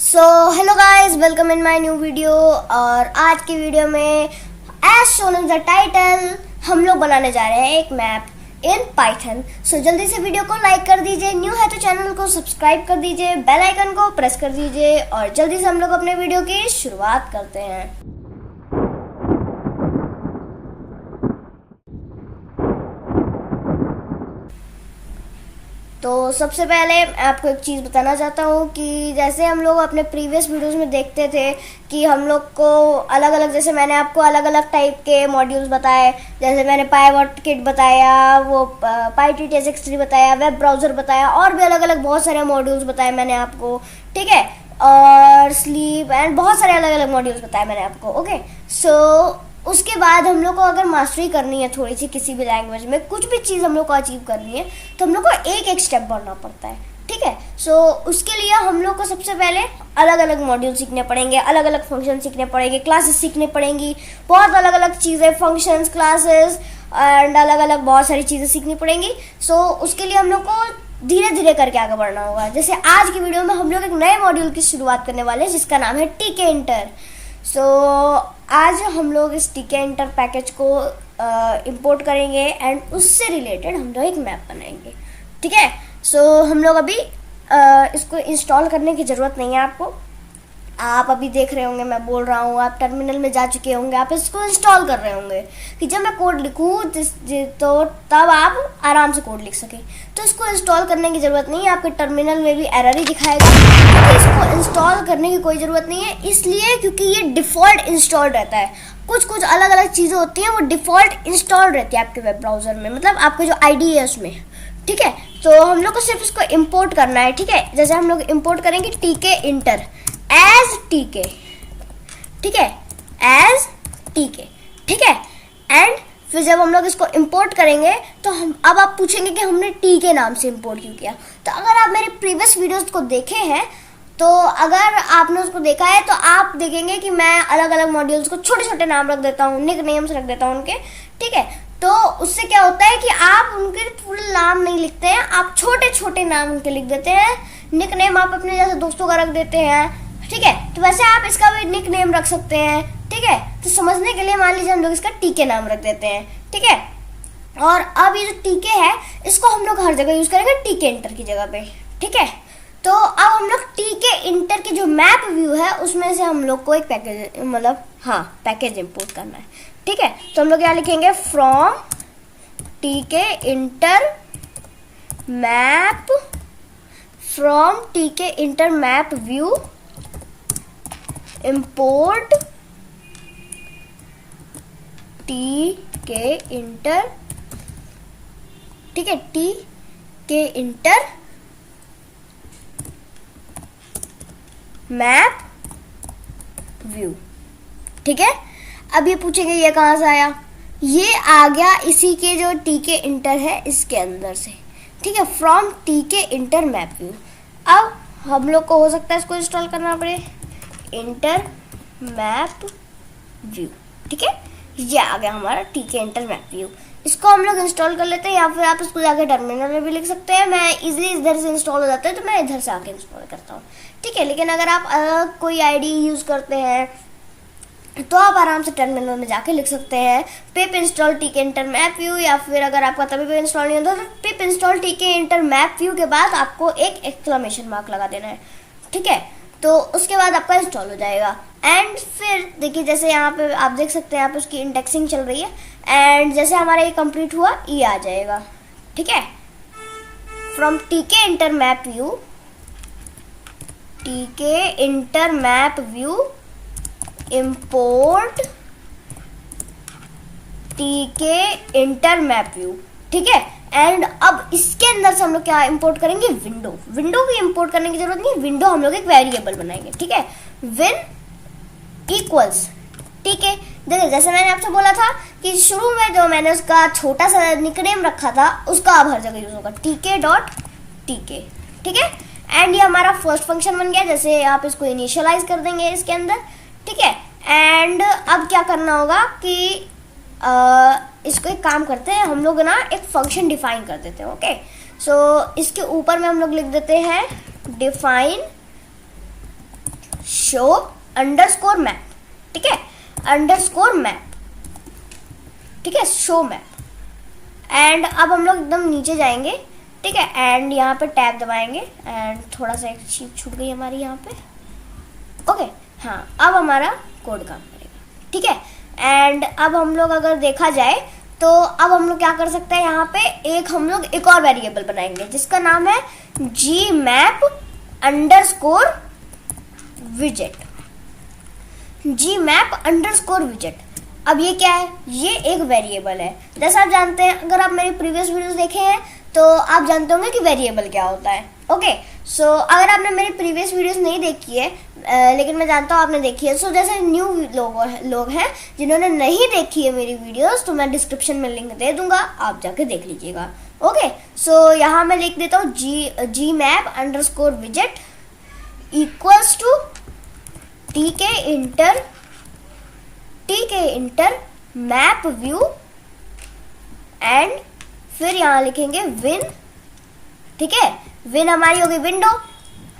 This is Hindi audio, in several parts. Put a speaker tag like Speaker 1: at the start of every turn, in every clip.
Speaker 1: So hello guys, welcome in my new video. और आज की वीडियो में as shown in the title हम लोग बनाने जा रहे हैं एक मैप इन पाइथन। सो जल्दी से वीडियो को लाइक कर दीजिए, न्यू है तो चैनल को सब्सक्राइब कर दीजिए, बेल आइकन को प्रेस कर दीजिए और जल्दी से हम लोग अपने वीडियो की शुरुआत करते हैं। तो सबसे पहले मैं आपको एक चीज़ बताना चाहता हूँ कि जैसे हम लोग अपने प्रीवियस वीडियोस में देखते थे कि हम लोग को अलग अलग, जैसे मैंने आपको अलग अलग टाइप के मॉड्यूल्स बताए, जैसे मैंने पाइवॉट किट बताया, वो PyTTS-X3 बताया, वेब ब्राउज़र बताया और भी अलग अलग बहुत सारे मॉड्यूल्स बताए मैंने आपको, ठीक है। और स्लीप एंड बहुत सारे अलग अलग मॉड्यूल्स बताए मैंने आपको, ओके। सो उसके बाद हम लोग को अगर मास्टरी करनी है थोड़ी सी किसी भी लैंग्वेज में, कुछ भी चीज़ हम लोग को अचीव करनी है तो हम लोग को एक एक स्टेप बढ़ना पड़ता है, ठीक है। सो उसके लिए हम लोग को सबसे पहले अलग अलग मॉड्यूल सीखने पड़ेंगे, अलग अलग फंक्शन सीखने पड़ेंगे, क्लासेस सीखने पड़ेंगी, बहुत अलग अलग चीज़ें, फंक्शंस, क्लासेस एंड अलग अलग बहुत सारी चीज़ें सीखनी पड़ेंगी। सो उसके लिए हम लोग को धीरे धीरे करके आगे बढ़ना होगा। जैसे आज की वीडियो में हम लोग एक नए मॉड्यूल की शुरुआत करने वाले हैं जिसका नाम है TK इंटर। सो आज हम लोग इस TK इंटर पैकेज को इंपोर्ट करेंगे एंड उससे रिलेटेड हम लोग एक मैप बनाएंगे, ठीक है। सो हम लोग अभी इसको इंस्टॉल करने की ज़रूरत नहीं है आपको। आप अभी देख रहे होंगे, मैं बोल रहा हूँ, आप टर्मिनल में जा चुके होंगे, आप इसको इंस्टॉल कर रहे होंगे कि जब मैं कोड लिखूँ तो तब आप आराम से कोड लिख सकें। तो इसको इंस्टॉल करने की ज़रूरत नहीं है, आपके टर्मिनल में भी एरर ही दिखाएगा। तो इसको इंस्टॉल करने की कोई ज़रूरत नहीं है, इसलिए क्योंकि ये डिफ़ॉल्ट इंस्टॉल रहता है। कुछ कुछ अलग अलग चीज़ें होती हैं वो डिफ़ॉल्ट इंस्टॉल रहती है आपके वेब ब्राउज़र में, मतलब आपका जो ID है उसमें, ठीक है। तो हम लोग को सिर्फ इसको इम्पोर्ट करना है, ठीक है। जैसे हम लोग इम्पोर्ट करेंगे TK इंटर एज TK, ठीक है, एज TK, ठीक है। एंड फिर जब हम लोग इसको इंपोर्ट करेंगे तो हम अब आप पूछेंगे कि हमने TK नाम से इंपोर्ट क्यों किया। तो अगर आप मेरे प्रीवियस वीडियोस को देखे हैं, तो अगर आपने उसको देखा है तो आप देखेंगे कि मैं अलग अलग मॉड्यूल्स को छोटे छोटे नाम रख देता हूँ, निक नेम्स रख देता हूँ उनके, ठीक है। तो उससे क्या होता है कि आप उनके पूरे नाम नहीं लिखते हैं, आप छोटे छोटे नाम उनके लिख देते हैं। निक नेम आप अपने जैसे दोस्तों का रख देते हैं, ठीक है। तो वैसे आप इसका भी निक नेम रख सकते हैं, ठीक है। तो समझने के लिए मान लीजिए हम लोग इसका TK नाम रख देते हैं, ठीक है। और अब ये जो TK है इसको हम लोग हर जगह यूज करेंगे TK इंटर की जगह पे, ठीक है। तो अब हम लोग TK इंटर की जो मैप व्यू है उसमें से हम लोग को एक पैकेज, मतलब पैकेज इंपोर्ट करना है, ठीक है। तो हम लोग यहाँ लिखेंगे from TK inter map, from TK inter map view import TK inter, ठीक है, TK इंटर मैप व्यू, ठीक है। अब ये पूछेंगे ये कहाँ से आया, ये आ गया इसी के जो TK इंटर है इसके अंदर से, ठीक है, from TK inter map view. अब हम लोग को हो सकता है इसको इंस्टॉल करना पड़े, इंटर मैप व्यू, ठीक है। ये आ गया हमारा TK इंटर मैप व्यू। इसको हम लोग इंस्टॉल कर लेते हैं, या फिर आप इसको जाके टर्मिनल में भी लिख सकते हैं। मैं इजीली इधर से इंस्टॉल हो जाता है तो मैं इधर से आके इंस्टॉल करता हूँ, ठीक है। लेकिन अगर आप कोई ID यूज करते हैं तो आप आराम से टर्मिनल में जाके लिख सकते हैं पिप install TK inter map view, या फिर अगर आपका तभी भी इंस्टॉल नहीं होता तो पिप install TK inter map view के बाद आपको एक एक्सक्लेमेशन मार्क लगा देना है, ठीक है। तो उसके बाद आपका इंस्टॉल हो जाएगा। एंड फिर देखिए, जैसे यहाँ पे आप देख सकते हैं, यहाँ पे उसकी इंडेक्सिंग चल रही है एंड जैसे हमारा ये कंप्लीट हुआ ये आ जाएगा, ठीक है। From TK inter map view, TK inter map view import TK inter map view, ठीक है। एंड अब इसके अंदर से हम लोग क्या इंपोर्ट करेंगे, विंडो। विंडो भी इंपोर्ट करने की जरूरत नहीं, विंडो हम लोग एक वेरिएबल बनाएंगे, ठीक है। Win equals TK। देखिए, जैसे मैंने आपसे बोला था कि शुरू में जो मैंने उसका छोटा सा निकनेम रखा था उसका अब हर जगह यूज होगा, TK.TK, ठीक है। एंड ये हमारा फर्स्ट फंक्शन बन गया। जैसे आप इसको इनिशियलाइज कर देंगे इसके अंदर, ठीक है। एंड अब क्या करना होगा कि इसको एक काम करते हैं, हम लोग ना एक फंक्शन डिफाइन कर देते हैं, ओके। सो इसके ऊपर में हम लोग लिख देते हैं डिफाइन शो अंडरस्कोर मैप, ठीक है, अंडरस्कोर मैप, ठीक है, शो मैप। एंड अब हम लोग एकदम नीचे जाएंगे, ठीक है, एंड यहाँ पे टैब दबाएंगे एंड थोड़ा सा एक चीज छूट गई हमारी यहाँ पे, ओके, हाँ अब हमारा कोड काम करेगा, ठीक है। एंड अब हम लोग अगर देखा जाए तो अब हम लोग क्या कर सकते हैं, यहाँ पे हम लोग एक और वेरिएबल बनाएंगे जिसका नाम है जी मैप अंडरस्कोर विजेट, जी मैप अंडरस्कोर विजेट। अब ये क्या है, ये एक वेरिएबल है। जैसा आप जानते हैं, अगर आप मेरी प्रीवियस वीडियोस देखे हैं तो आप जानते होंगे कि वेरिएबल क्या होता है, ओके। सो अगर आपने मेरी प्रीवियस वीडियोस नहीं देखी है, लेकिन मैं जानता हूँ आपने देखी है, सो जैसे न्यू लोग हैं जिन्होंने नहीं देखी है मेरी वीडियोस, तो मैं डिस्क्रिप्शन में लिंक दे दूंगा, आप जाके देख लीजिएगा, ओके। सो यहाँ मैं लिख देता हूँ जी मैप अंडरस्कोर विजेट equals to T K inter map view and फिर यहाँ लिखेंगे विन, ठीक है, विन हमारी होगी विंडो,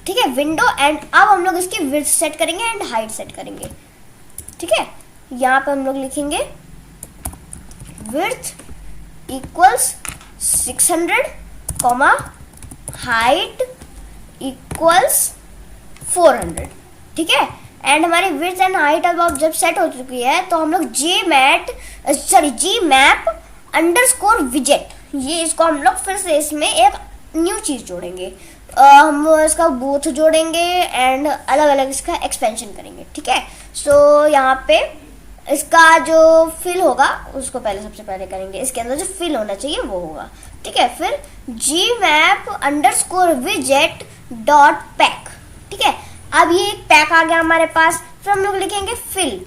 Speaker 1: ठीक है, विंडो। एंड अब हम लोग इसकी विड्थ सेट करेंगे एंड हाइट सेट करेंगे, ठीक है। यहाँ पे हम लोग लिखेंगे width equals 600 comma height equals 400, ठीक है। एंड हमारी विड्थ एंड हाइट अब जब सेट हो चुकी है तो हम लोग जी मैप अंडरस्कोर विजेट, ये इसको हम लोग फिर से इसमें एक न्यू चीज जोड़ेंगे, हम इसका बूथ जोड़ेंगे एंड अलग अलग इसका एक्सपेंशन करेंगे, ठीक है। सो यहाँ पे इसका जो फिल होगा उसको पहले सबसे पहले करेंगे, इसके अंदर जो फिल होना चाहिए वो होगा, ठीक है। फिर जी मैप अंडरस्कोर विजेट डॉट पैक, ठीक है। अब ये एक पैक आ गया हमारे पास। फिर हम लोग लिखेंगे फिल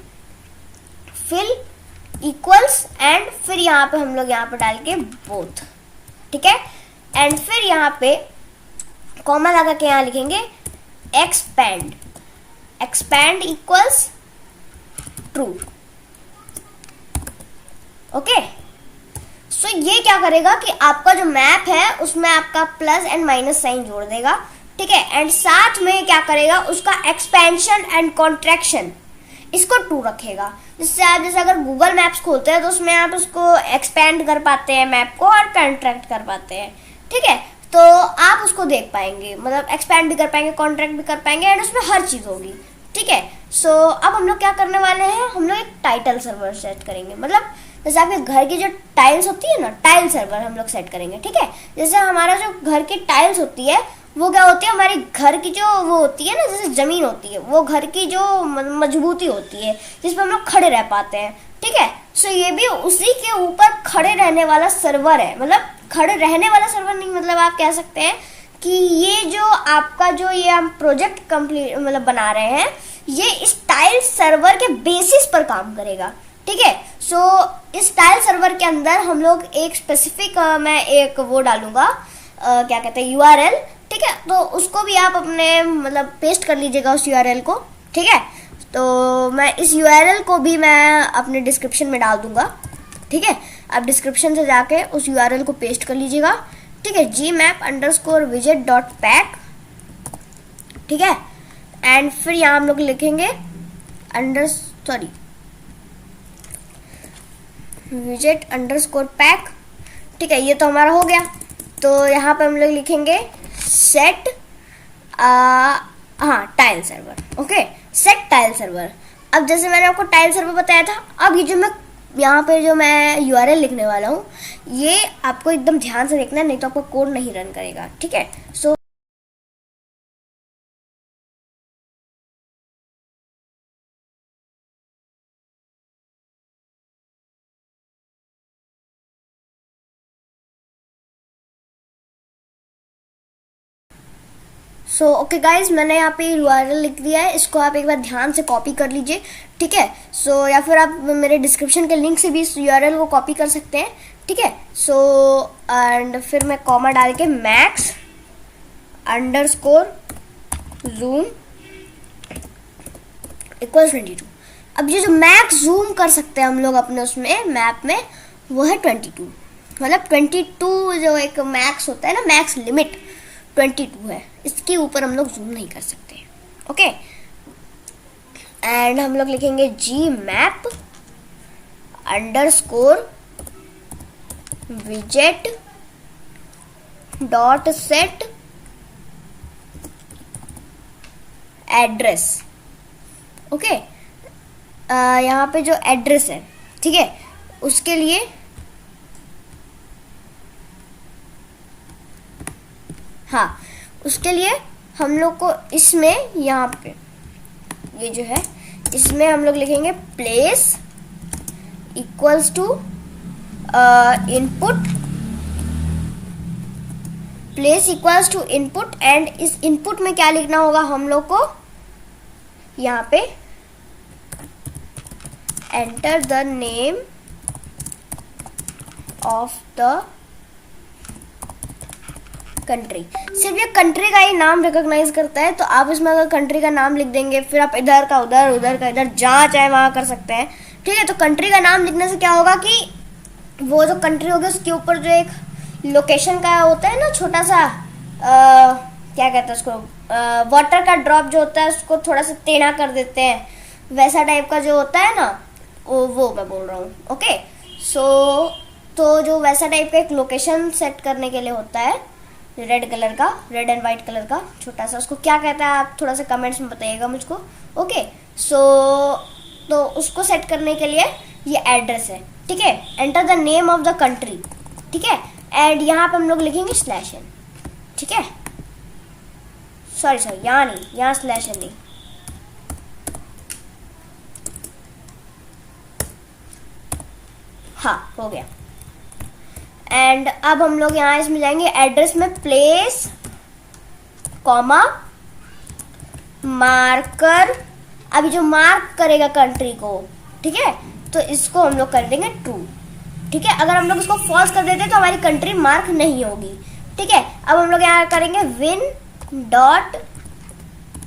Speaker 1: इक्वल्स एंड फिर यहाँ पे हम लोग यहाँ पे डाल के बोथ, ठीक है। एंड फिर यहाँ पे कॉमा लगा के यहाँ लिखेंगे एक्सपैंड इक्वल्स ट्रू, ओके। सो ये क्या करेगा कि आपका जो मैप है उसमें आपका प्लस एंड माइनस साइन जोड़ देगा, ठीक है। एंड साथ में क्या करेगा, उसका एक्सपेंशन एंड कॉन्ट्रैक्शन इसको ट्रू रखेगा, जिससे आप जैसे अगर गूगल मैप्स खोलते हैं तो उसमें आप उसको एक्सपेंड कर पाते हैं मैप को और कॉन्ट्रैक्ट कर पाते हैं, ठीक है। तो आप उसको देख पाएंगे, मतलब एक्सपेंड भी कर पाएंगे, कॉन्ट्रैक्ट भी कर पाएंगे एंड उसमें हर चीज़ होगी, ठीक है। सो अब हम लोग क्या करने वाले हैं, हम लोग एक टाइटल सर्वर सेट करेंगे, मतलब जैसे आपके घर की जो टाइल्स होती है ना, टाइल सर्वर हम लोग सेट करेंगे, ठीक है। जैसे हमारा जो घर की टाइल्स होती है वो क्या होती है, हमारी घर की जो वो होती है ना, जैसे जमीन होती है, वो घर की जो मजबूती होती है जिसपे हम लोग खड़े रह पाते हैं, ठीक है। सो ये भी उसी के ऊपर खड़े रहने वाला सर्वर है, मतलब खड़े रहने वाला सर्वर नहीं, मतलब आप कह सकते हैं कि ये जो आपका जो ये हम प्रोजेक्ट कंप्लीट मतलब बना रहे हैं, ये इस टाइल सर्वर के बेसिस पर काम करेगा, ठीक है। सो इस टाइल सर्वर के अंदर हम लोग एक स्पेसिफिक मैं एक वो डालूंगा, क्या कहते हैं, URL, ठीक है। तो उसको भी आप अपने मतलब पेस्ट कर लीजिएगा उस URL को, ठीक है। तो मैं इस URL को भी मैं अपने डिस्क्रिप्शन में डाल दूंगा, ठीक है। आप डिस्क्रिप्शन से जाके उस URL को पेस्ट कर लीजिएगा, ठीक है, gmap_widget.pack, ठीक है। एंड फिर यहाँ हम लोग लिखेंगे widget_pack, ठीक है। ये तो हमारा हो गया। तो यहाँ पे हम लोग लिखेंगे set tile server, okay, set tile server. अब जैसे मैंने आपको टाइल सर्वर बताया था, अब ये जो मैं यहाँ पे जो मैं URL लिखने वाला हूँ, ये आपको एकदम ध्यान से देखना है, नहीं तो आपका कोड नहीं रन करेगा, ठीक है। सो ओके गाइज, मैंने यहाँ पे URL लिख दिया है, इसको आप एक बार ध्यान से कॉपी कर लीजिए, ठीक है। सो या फिर आप मेरे डिस्क्रिप्शन के लिंक से भी इस URL को कॉपी कर सकते हैं, ठीक है। सो एंड फिर मैं कॉमा डाल के max_zoom इक्वल्स 22। अब ये जो मैक्स जूम कर सकते हैं हम लोग अपने उसमें मैप में, वो है 22, मतलब 22 जो एक मैक्स होता है ना, मैक्स लिमिट 22 है, इसके ऊपर हम लोग जूम नहीं कर सकते, ओके। एंड हम लोग लिखेंगे जी मैप अंडरस्कोर विजेट डॉट सेट एड्रेस। ओके, यहाँ पे जो एड्रेस है, ठीक है, उसके लिए हाँ, उसके लिए हम लोग को इसमें यहाँ पे ये जो है इसमें हम लोग लिखेंगे place equals to input, place equals to input. And इस इनपुट में क्या लिखना होगा हम लोग को, यहाँ पे enter the name of the country. सिर्फ ये कंट्री का ही नाम रिकॉग्नाइज करता है, तो आप इसमें अगर कंट्री का नाम लिख देंगे, फिर आप इधर का उधर, उधर का इधर, जहाँ चाहे वहाँ कर सकते हैं, ठीक है। तो कंट्री का नाम लिखने से क्या होगा कि वो जो कंट्री होगी उसके ऊपर जो एक लोकेशन का होता है ना, छोटा सा क्या कहते हैं उसको, वाटर का ड्रॉप जो होता है उसको थोड़ा सा टेढ़ा कर देते हैं, वैसा टाइप का जो होता है ना, वो मैं बोल रहा हूँ। ओके, सो तो जो वैसा टाइप का एक लोकेशन सेट करने के लिए होता है, रेड कलर का, रेड एंड वाइट कलर का छोटा सा, उसको क्या कहता है आप थोड़ा सा कमेंट्स में बताइएगा मुझको। ओके, सो तो उसको सेट करने के लिए ये एड्रेस है, ठीक है। Enter the name of the country, ठीक है। एंड यहाँ पे हम लोग लिखेंगे /n, ठीक है। सॉरी यहाँ नहीं, यहाँ /n नहीं, हाँ हो गया। एंड अब हम लोग यहाँ इसमें जाएंगे एड्रेस में प्लेस कॉमा मार्कर, अभी जो मार्क करेगा कंट्री को, ठीक है, तो इसको हम लोग कर देंगे ट्रू, ठीक है। अगर हम लोग इसको फॉल्स कर देते तो हमारी कंट्री मार्क नहीं होगी, ठीक है। अब हम लोग यहाँ करेंगे win dot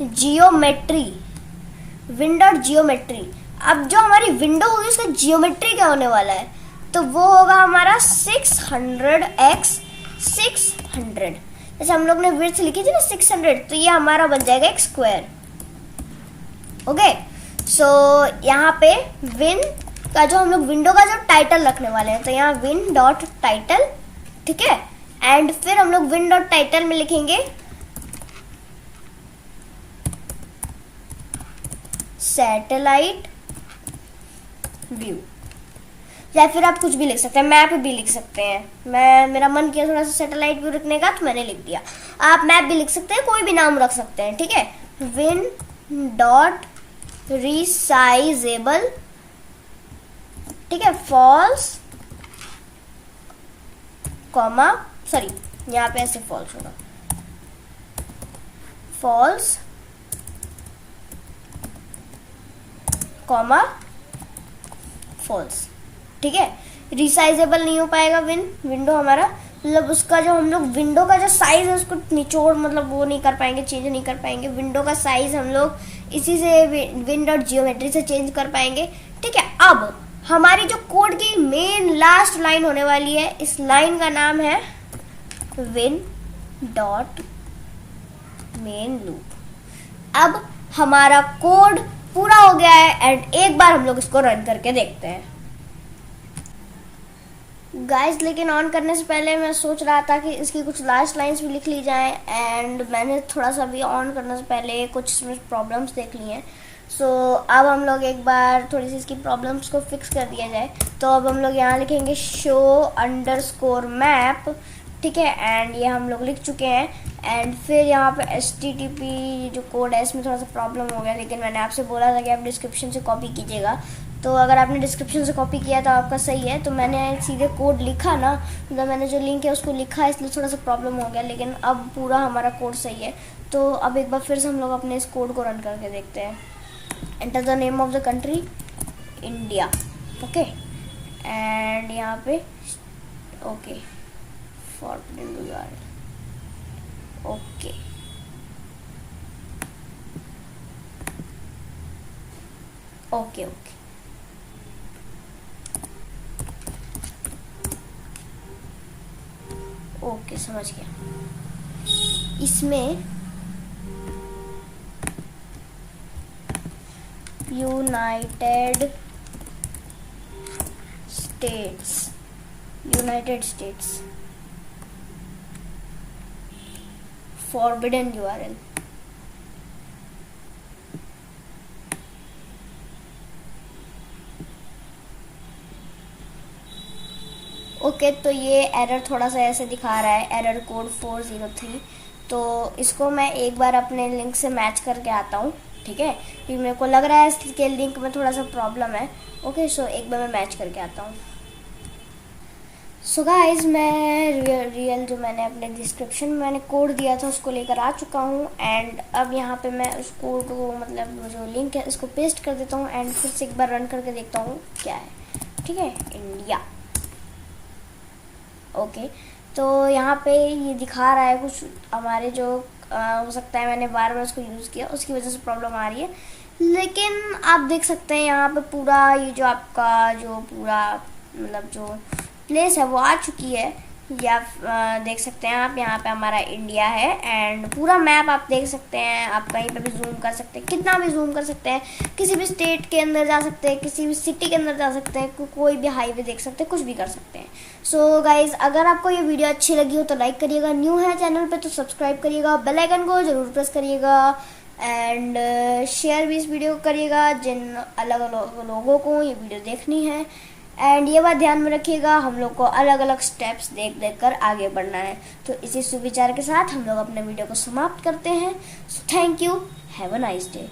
Speaker 1: geometry, win dot geometry. अब जो हमारी विंडो होगी उसका जियोमेट्री क्या होने वाला है, तो वो होगा हमारा 600x600। जैसे हम लोग ने विड्थ लिखी थी ना 600, तो ये हमारा बन जाएगा एक स्क्वायर। ओके, सो यहाँ पे विन का जो हम लोग विंडो का जो टाइटल रखने वाले हैं, तो यहाँ विन डॉट टाइटल, ठीक है। एंड फिर हम लोग विन डॉट टाइटल में लिखेंगे सैटेलाइट व्यू, या फिर आप कुछ भी लिख सकते हैं, मैप भी लिख सकते हैं। मेरा मन किया थोड़ा सा सैटेलाइट व्यू लिखने का, तो मैंने लिख दिया। आप मैप भी लिख सकते हैं, कोई भी नाम रख सकते हैं, ठीक है। विन डॉट रिसाइजेबल, ठीक है, फॉल्स कॉमा, सॉरी यहाँ पे ऐसे फॉल्स होगा, फॉल्स कॉमा फॉल्स, ठीक है। रिसाइजेबल नहीं हो पाएगा विंडो हमारा, मतलब उसका जो हम लोग विंडो का जो साइज है उसको निचोड़, मतलब वो नहीं कर पाएंगे, चेंज नहीं कर पाएंगे। विंडो का साइज हम लोग इसी से विन डॉट जियोमेट्री से चेंज कर पाएंगे, ठीक है। अब हमारी जो कोड की मेन लास्ट लाइन होने वाली है, इस लाइन का नाम है विन डॉट मेन लूप। अब हमारा कोड पूरा हो गया है एंड एक बार हम लोग इसको रन करके देखते हैं गाइस। लेकिन ऑन करने से पहले मैं सोच रहा था कि इसकी कुछ लास्ट लाइंस भी लिख ली जाएं, एंड मैंने थोड़ा सा भी ऑन करने से पहले कुछ इसमें प्रॉब्लम्स देख ली हैं। सो अब हम लोग एक बार थोड़ी सी इसकी प्रॉब्लम्स को फिक्स कर दिया जाए। तो अब हम लोग यहाँ लिखेंगे शो अंडरस्कोर मैप, ठीक है, एंड ये हम लोग लिख चुके हैं। एंड फिर यहाँ पे HTTP जो कोड है इसमें थोड़ा सा प्रॉब्लम हो गया, लेकिन मैंने आपसे बोला था कि आप डिस्क्रिप्शन से कॉपी कीजिएगा, तो अगर आपने डिस्क्रिप्शन से कॉपी किया तो आपका सही है। तो मैंने सीधे कोड लिखा ना, मतलब मैंने जो लिंक है उसको लिखा, इसलिए थोड़ा सा प्रॉब्लम हो गया, लेकिन अब पूरा हमारा कोड सही है। तो अब एक बार फिर से हम लोग अपने इस कोड को रन करके देखते हैं। Enter the name of the country India, okay, and यहाँ पे okay okay okay okay okay समझ गया। इसमें United states forbidden URL. Okay, तो ये एरर थोड़ा सा ऐसे दिखा रहा है, एरर कोड 403। तो इसको मैं एक बार अपने लिंक से मैच करके आता हूँ, ठीक है, क्योंकि मेरे को लग रहा है इसके लिंक में थोड़ा सा प्रॉब्लम है। ओके, सो एक बार मैं मैच करके आता हूँ। सो गाइज, मैं रियल जो मैंने अपने डिस्क्रिप्शन में मैंने कोड दिया था उसको लेकर आ चुका हूँ। एंड अब यहाँ पे मैं उस कोड को, मतलब जो लिंक है, इसको पेस्ट कर देता हूँ एंड फिर से एक बार रन करके देखता हूँ क्या है। ठीक है, इंडिया। ओके, तो यहाँ पे ये दिखा रहा है कुछ हमारे जो हो सकता है मैंने बार बार उसको यूज़ किया, उसकी वजह से प्रॉब्लम आ रही है। लेकिन आप देख सकते हैं यहाँ पे पूरा ये जो आपका जो पूरा मतलब जो प्लेस है वो आ चुकी है, या देख सकते हैं आप यहाँ पे हमारा इंडिया है एंड पूरा मैप आप देख सकते हैं। आप कहीं पे भी जूम कर सकते हैं, कितना भी जूम कर सकते हैं, किसी भी स्टेट के अंदर जा सकते हैं, किसी भी सिटी के अंदर जा सकते हैं, कोई भी हाईवे देख सकते हैं, कुछ भी कर सकते हैं। सो गाइज, अगर आपको ये वीडियो अच्छी लगी हो तो लाइक करिएगा, न्यू है चैनल पे तो सब्सक्राइब करिएगा, बेल आइकन को जरूर प्रेस करिएगा एंड शेयर भी इस वीडियो को करिएगा जिन अलग अलग लोगों को ये वीडियो देखनी है। एंड ये बात ध्यान में रखिएगा, हम लोग को अलग अलग स्टेप्स देख देख कर आगे बढ़ना है। तो इसी सुविचार के साथ हम लोग अपने वीडियो को समाप्त करते हैं। So thank you, have a nice day.